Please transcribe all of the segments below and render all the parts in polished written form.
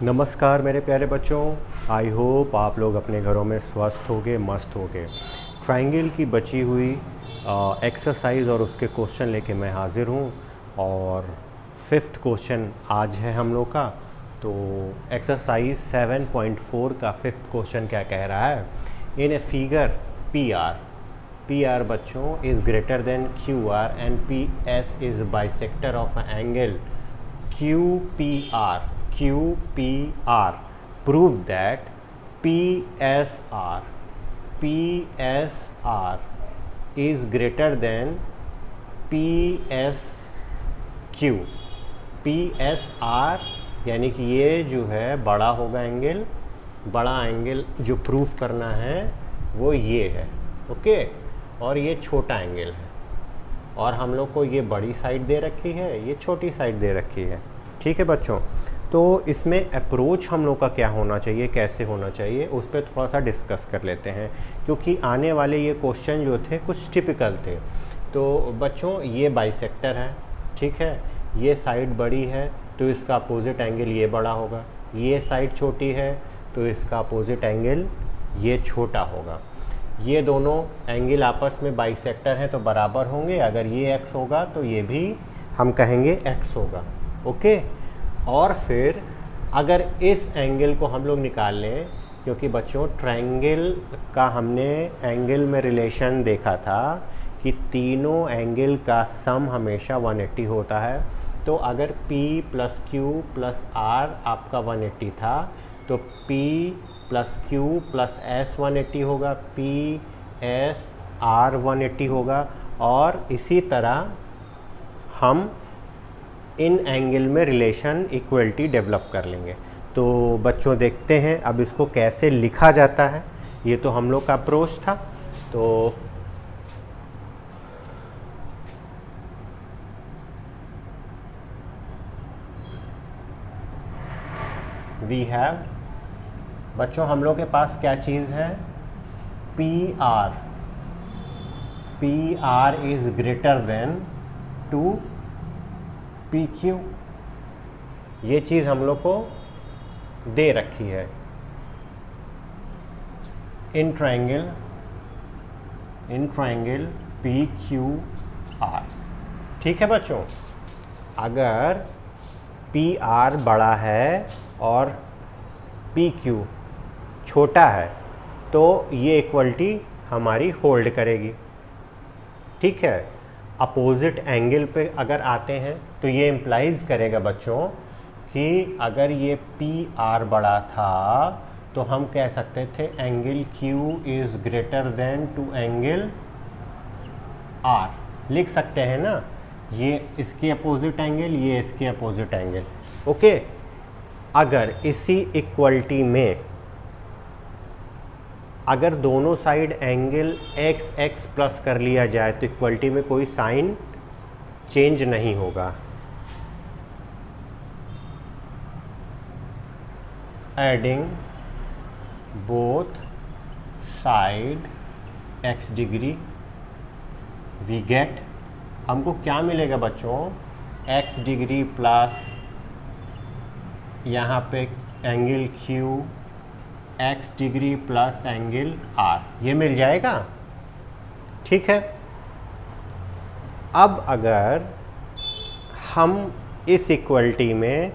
नमस्कार मेरे प्यारे बच्चों, आई होप आप लोग अपने घरों में स्वस्थ होगे, मस्त होगे। ट्रायंगल की बची हुई एक्सरसाइज और उसके क्वेश्चन लेके मैं हाज़िर हूँ। और 5th क्वेश्चन आज है हम लोग का। तो एक्सरसाइज 7.4 का 5th क्वेश्चन क्या कह रहा है? इन ए फिगर पी आर बच्चों is greater then Q R and P S is bisector of angle QPR prove that PSR is greater than PSQ। PSR यानी कि ये जो है बड़ा होगा एंगल, बड़ा एंगल जो प्रूफ करना है वो ये है, ओके। और ये छोटा एंगल है, और हम लोग को ये बड़ी साइड दे रखी है, ये छोटी साइड दे रखी है, ठीक है बच्चों। तो इसमें अप्रोच हम लोग का क्या होना चाहिए, कैसे होना चाहिए, उस पर थोड़ा सा डिस्कस कर लेते हैं, क्योंकि आने वाले ये क्वेश्चन जो थे कुछ टिपिकल थे। तो बच्चों ये बाइसेक्टर है, ठीक है। ये साइड बड़ी है तो इसका अपोजिट एंगल ये बड़ा होगा, ये साइड छोटी है तो इसका अपोजिट एंगल ये छोटा होगा। ये दोनों एंगल आपस में बाइसेक्टर हैं तो बराबर होंगे। अगर ये x होगा तो ये भी हम कहेंगे x होगा, ओके। और फिर अगर इस एंगल को हम लोग निकाल लें, क्योंकि बच्चों ट्रायंगल का हमने एंगल में रिलेशन देखा था कि तीनों एंगल का सम हमेशा 180 होता है। तो अगर P + Q + R आपका 180 था तो P + Q + S 180 होगा, P S R 180 होगा। और इसी तरह हम इन एंगल में रिलेशन इक्वलिटी डेवलप कर लेंगे। तो बच्चों देखते हैं अब इसको कैसे लिखा जाता है। ये तो हम लोग का अप्रोच था। तो वी हैव बच्चों हम लोग के पास क्या चीज़ है? P R is greater than to PQ। ये चीज़ हम लोग को दे रखी है इन ट्रायंगल PQR, ठीक है बच्चों। अगर PR बड़ा है और PQ छोटा है तो ये इक्वलिटी हमारी होल्ड करेगी, ठीक है। अपोजिट एंगल पे अगर आते हैं तो ये इम्प्लाइज करेगा बच्चों कि अगर ये PR बड़ा था तो हम कह सकते थे angle Q is greater than to angle R। लिख सकते हैं ना, ये इसके अपोजिट एंगल, ये इसके अपोजिट एंगल, ओके। अगर इसी इक्वलिटी में अगर दोनों साइड एंगल x प्लस कर लिया जाए तो इक्वलिटी में कोई साइन चेंज नहीं होगा। Adding both side x degree we get, हमको क्या मिलेगा बच्चों? x डिग्री प्लस यहाँ पे angle Q x degree plus angle R, ये मिल जाएगा, ठीक है। अब अगर हम इस इक्वलिटी में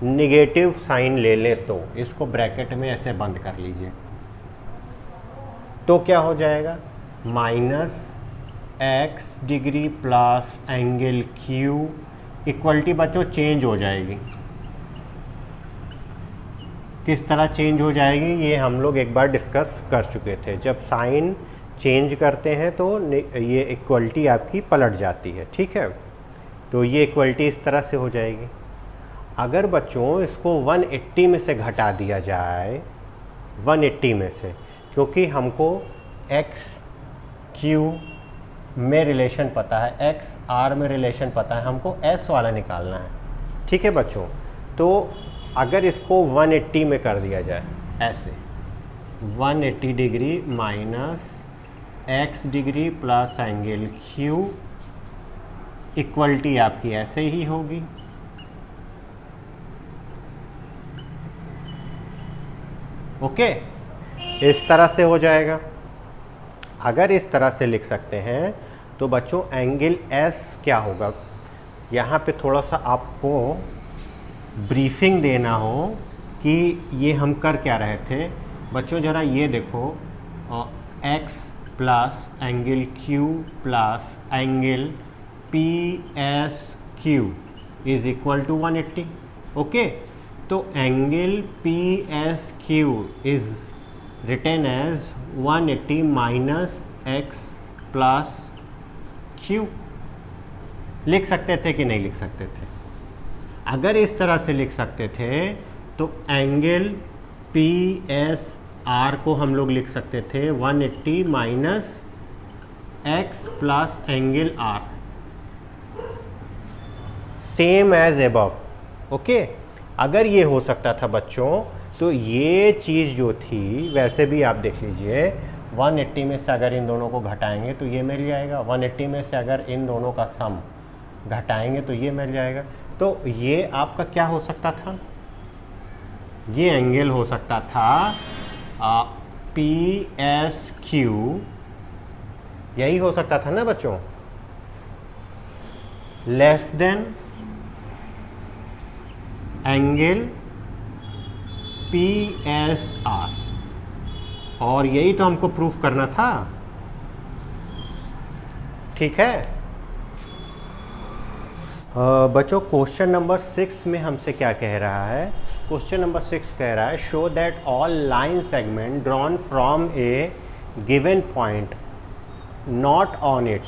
निगेटिव साइन ले लें तो इसको ब्रैकेट में ऐसे बंद कर लीजिए, तो क्या हो जाएगा? -x degree plus angle Q, equality बच्चों चेंज हो जाएगी। किस तरह चेंज हो जाएगी ये हम लोग एक बार डिस्कस कर चुके थे। जब साइन चेंज करते हैं तो ये इक्वलिटी आपकी पलट जाती है, ठीक है। तो ये इक्वलिटी इस तरह से हो जाएगी। अगर बच्चों इसको 180 में से घटा दिया जाए, 180 में से, क्योंकि हमको x q में रिलेशन पता है, x r में रिलेशन पता है, हमको s वाला निकालना है, ठीक है बच्चों। तो अगर इसको 180 में कर दिया जाए ऐसे, 180 degree minus x degree plus angle Q, equality आपकी ऐसे ही होगी। ओके, इस तरह से हो जाएगा। अगर इस तरह से लिख सकते हैं तो बच्चों एंगल एस क्या होगा, यहाँ पे थोड़ा सा आपको ब्रीफिंग देना हो कि ये हम कर क्या रहे थे। बच्चों ज़रा ये देखो, x plus angle Q plus angle P S Q is equal to 180। Okay, तो angle P S Q is written as 180 minus x plus Q. लिख सकते थे कि नहीं लिख सकते थे? अगर इस तरह से लिख सकते थे तो एंगल पी एस आर को हम लोग लिख सकते थे 180 minus x plus angle R, same as above. Okay, अगर ये हो सकता था बच्चों तो ये चीज़ जो थी, वैसे भी आप देख लीजिए 180 में से अगर इन दोनों को घटाएंगे तो ये मिल जाएगा, 180 में से अगर इन दोनों का सम घटाएंगे तो ये मिल जाएगा। तो ये आपका क्या हो सकता था, ये एंगल हो सकता था पी एस क्यू, यही हो सकता था ना बच्चों, less than angle P S R, और यही तो हमको प्रूफ करना था। ठीक है बच्चों, क्वेश्चन नंबर 6 में हमसे क्या कह रहा है? क्वेश्चन नंबर 6 कह रहा है show that all line segment drawn from A given point not on it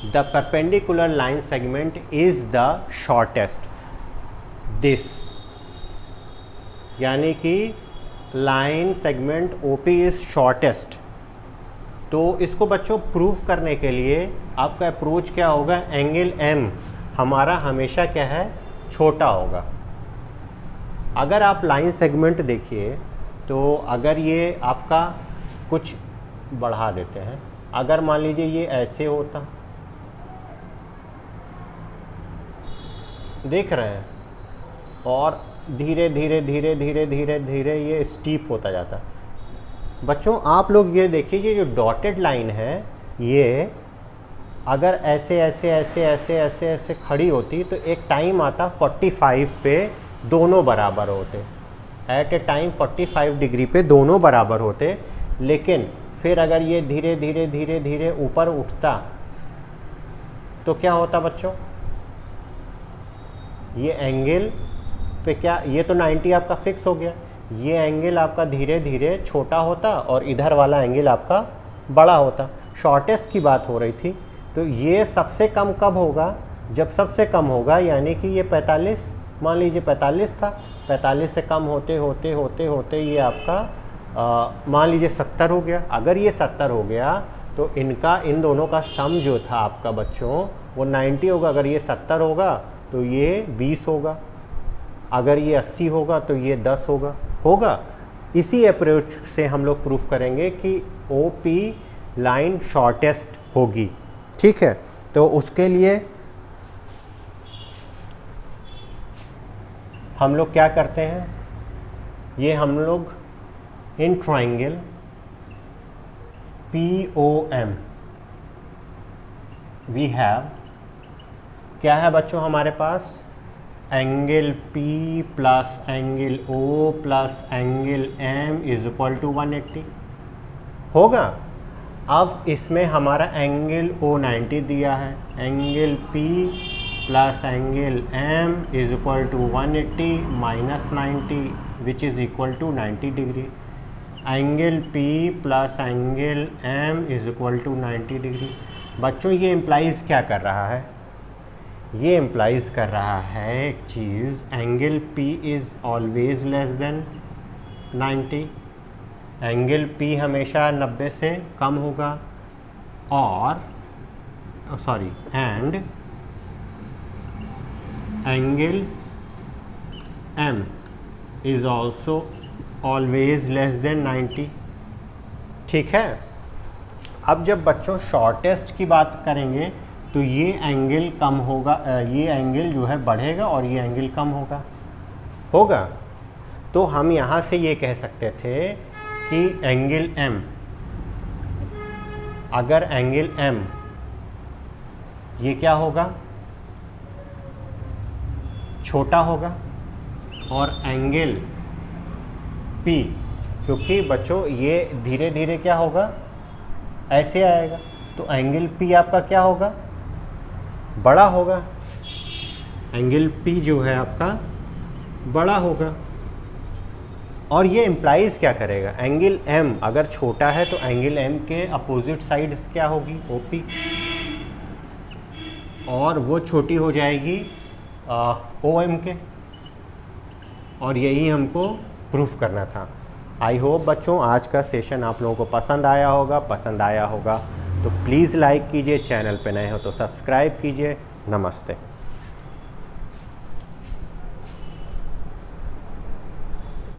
the perpendicular line segment is the shortest this, यानी कि line segment OP is shortest. तो इसको बच्चों प्रूफ करने के लिए आपका अप्रोच क्या होगा, एंगल M हमारा हमेशा क्या है, छोटा होगा। अगर आप लाइन सेगमेंट देखिए तो अगर ये आपका कुछ बढ़ा देते हैं, अगर मान लीजिए ये ऐसे होता, देख रहे हैं, और धीरे धीरे धीरे धीरे धीरे धीरे ये स्टीप होता जाता। बच्चों आप लोग ये देखिए, ये जो डॉटेड लाइन है ये अगर ऐसे ऐसे ऐसे ऐसे ऐसे ऐसे खड़ी होती तो एक टाइम आता 45 पे दोनों बराबर होते, एट ए टाइम 45 डिग्री पे दोनों बराबर होते। लेकिन फिर अगर ये धीरे धीरे धीरे धीरे ऊपर उठता तो क्या होता बच्चों, ये एंगल पे क्या, ये तो 90 आपका फिक्स हो गया, ये एंगल आपका धीरे धीरे छोटा होता और इधर वाला एंगल आपका बड़ा होता। शॉर्टेस्ट की बात हो रही थी, तो ये सबसे कम कब होगा, जब सबसे कम होगा, यानी कि ये 45, मान लीजिए 45 था, 45 से कम होते होते होते होते ये आपका मान लीजिए 70 हो गया। अगर ये 70 हो गया तो इनका, इन दोनों का सम जो था आपका बच्चों वो 90 होगा। अगर ये 70 होगा तो ये 20 होगा, अगर ये 80 होगा तो ये 10 होगा। इसी अप्रोच से हम लोग प्रूफ करेंगे कि OP लाइन शॉर्टेस्ट होगी। ठीक है, तो उसके लिए हम लोग क्या करते हैं, ये हम लोग in triangle POM we have, क्या है बच्चों हमारे पास, angle P plus angle O plus angle M is equal to 180 होगा। अब इसमें हमारा एंगल O 90 दिया है, angle P plus angle M is equal to 180 minus 90 which is equal to 90 degree. Angle P plus angle M is equal to 90 degree. बच्चों ये implies क्या कर रहा है, ये इम्प्लाइज कर रहा है एक चीज़, angle P is always less than 90, angle P हमेशा 90 से कम होगा, और sorry and angle M is also always less than 90। ठीक है, अब जब बच्चों शॉर्टेस्ट की बात करेंगे तो ये एंगल कम होगा, ये एंगल जो है बढ़ेगा और ये एंगल कम होगा। तो हम यहाँ से ये कह सकते थे कि एंगल M, अगर एंगल M ये क्या होगा, छोटा होगा, और एंगल P, क्योंकि बच्चों ये धीरे धीरे क्या होगा, ऐसे आएगा, तो एंगल P आपका क्या होगा, बड़ा होगा। एंगल P जो है आपका बड़ा होगा। और ये इम्प्लाइज क्या करेगा, एंगल M अगर छोटा है तो एंगल M के अपोजिट साइड्स क्या होगी, OP, और वो छोटी हो जाएगी OM के। और यही हमको प्रूफ करना था। आई होप बच्चों आज का सेशन आप लोगों को पसंद आया होगा तो प्लीज़ लाइक कीजिए, चैनल पे नए हो तो सब्सक्राइब कीजिए। नमस्ते।